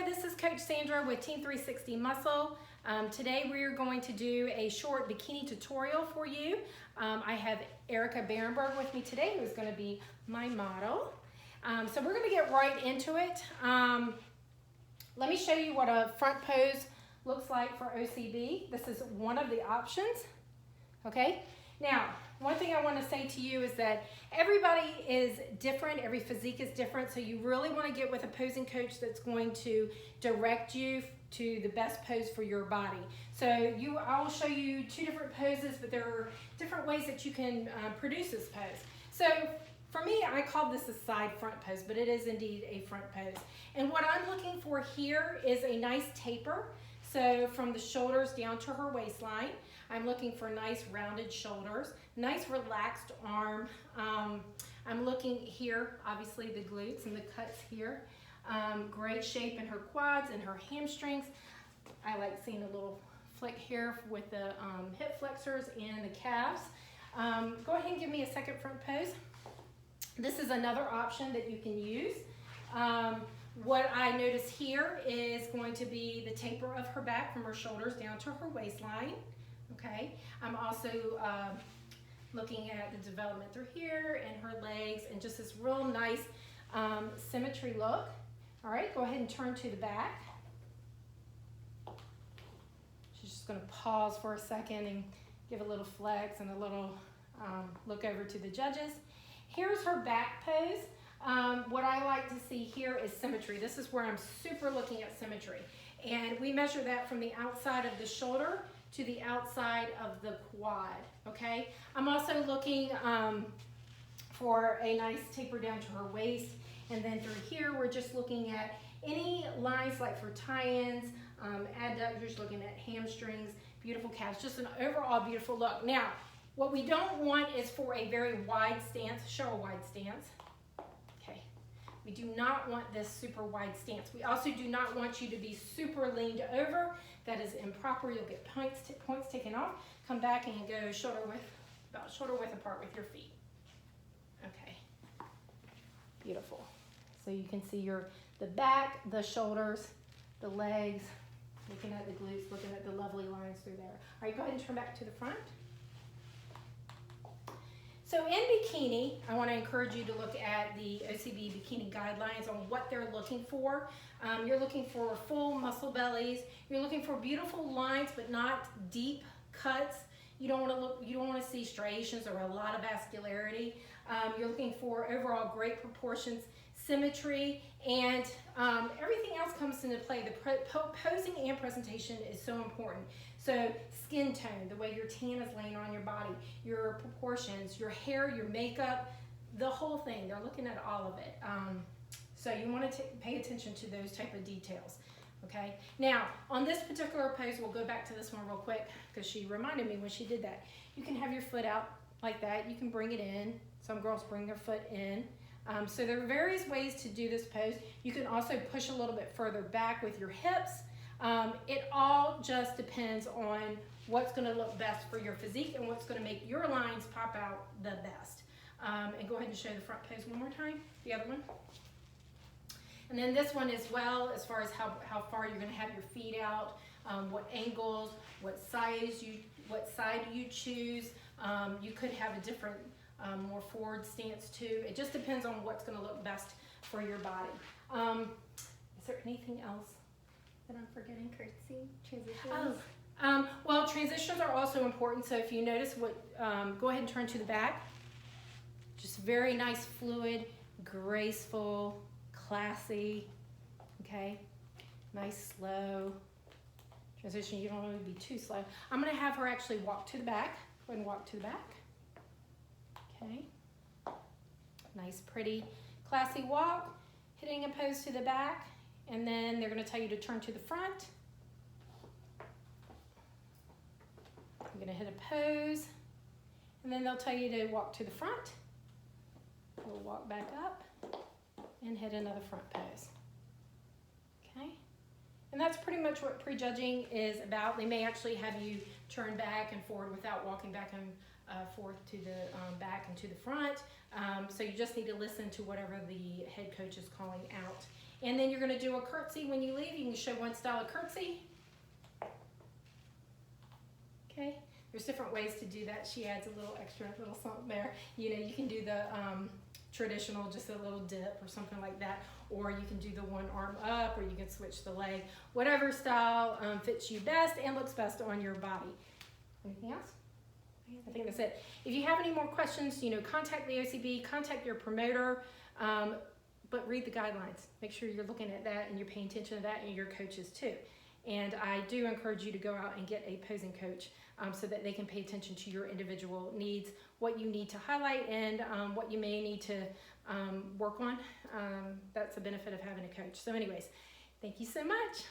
this is Coach Sandra with Team 360 Muscle. Today we are going to do a short bikini tutorial for you. I have Erika Barenburg with me today, who's going to be my model. So we're going to get right into it. Let me show you what a front pose looks like for OCB. This is one of the options. Okay, now one thing I want to say to you is that everybody is different, every physique is different, so you really want to get with a posing coach that's going to direct you to the best pose for your body. So I'll show you two different poses, but there are different ways that you can produce this pose. So for me, I call this a side front pose, but it is indeed a front pose. And what I'm looking for here is a nice taper. So from the shoulders down to her waistline, I'm looking for nice rounded shoulders, nice relaxed arm. I'm looking here, obviously the glutes and the cuts here. Great shape in her quads and her hamstrings. I like seeing a little flick here with the hip flexors and the calves. Go ahead and give me a second front pose. This is another option that you can use. What I notice here is going to be the taper of her back from her shoulders down to her waistline. Okay, I'm also looking at the development through here and her legs and just this real nice symmetry look. All right, go ahead and turn to the back. She's just going to pause for a second and give a little flex and a little look over to the judges. Here's her back pose. What I like to see here is symmetry. This is where I'm super looking at symmetry. And we measure that from the outside of the shoulder to the outside of the quad, okay? I'm also looking for a nice taper down to her waist. And then through here, we're just looking at any lines like for tie-ins, adductors, looking at hamstrings, beautiful calves, just an overall beautiful look. Now, what we don't want is for a very wide stance, show a wide stance. Okay, we do not want this super wide stance. We also do not want you to be super leaned over. That is improper. You'll get points taken off. Come back and go shoulder width, about shoulder width apart with your feet. Okay, beautiful. So you can see the back, the shoulders, the legs, looking at the glutes, looking at the lovely lines through there. All right, go ahead and turn back to the front. So in bikini, I want to encourage you to look at the OCB Bikini Guidelines on what they're looking for. You're looking for full muscle bellies. You're looking for beautiful lines, but not deep cuts. You don't want to see striations or a lot of vascularity. You're looking for overall great proportions, symmetry, and everything else comes into play. The posing and presentation is so important. So skin tone, the way your tan is laying on your body, your proportions, your hair, your makeup, the whole thing. They're looking at all of it. So you want to pay attention to those type of details. Okay. Now on this particular pose, we'll go back to this one real quick because she reminded me when she did that. You can have your foot out like that. You can bring it in. Some girls bring their foot in. So there are various ways to do this pose. You can also push a little bit further back with your hips. It all just depends on what's going to look best for your physique and what's going to make your lines pop out the best. And go ahead and show the front pose one more time, the other one. And then this one as well, as far as how far you're going to have your feet out, what angles, what side you choose. You could have a different more forward stance too. It just depends on what's going to look best for your body. Is there anything else that I'm forgetting? Curtsy, transitions? Well, transitions are also important. So if you notice go ahead and turn to the back. Just very nice, fluid, graceful, classy, okay? Nice, slow transition. You don't want to be too slow. I'm going to have her actually walk to the back. Go ahead and walk to the back. Okay, nice, pretty, classy walk, hitting a pose to the back, and then they're going to tell you to turn to the front. You're going to hit a pose, and then they'll tell you to walk to the front. We'll walk back up and hit another front pose. Okay, and that's pretty much what prejudging is about. They may actually have you turn back and forward without walking back and forth to the back and to the front. So you just need to listen to whatever the head coach is calling out. And then you're gonna do a curtsy when you leave. You can show one style of curtsy. Okay, there's different ways to do that. She adds a little extra little something there. You know, you can do the traditional, just a little dip or something like that, or you can do the one arm up, or you can switch the leg. Whatever style fits you best and looks best on your body. Anything else? I think that's it. If you have any more questions, you know, contact the OCB, contact your promoter, but read the guidelines. Make sure you're looking at that and you're paying attention to that, and your coaches too. And I do encourage you to go out and get a posing coach so that they can pay attention to your individual needs, what you need to highlight, and what you may need to work on. That's a benefit of having a coach. So anyways, thank you so much.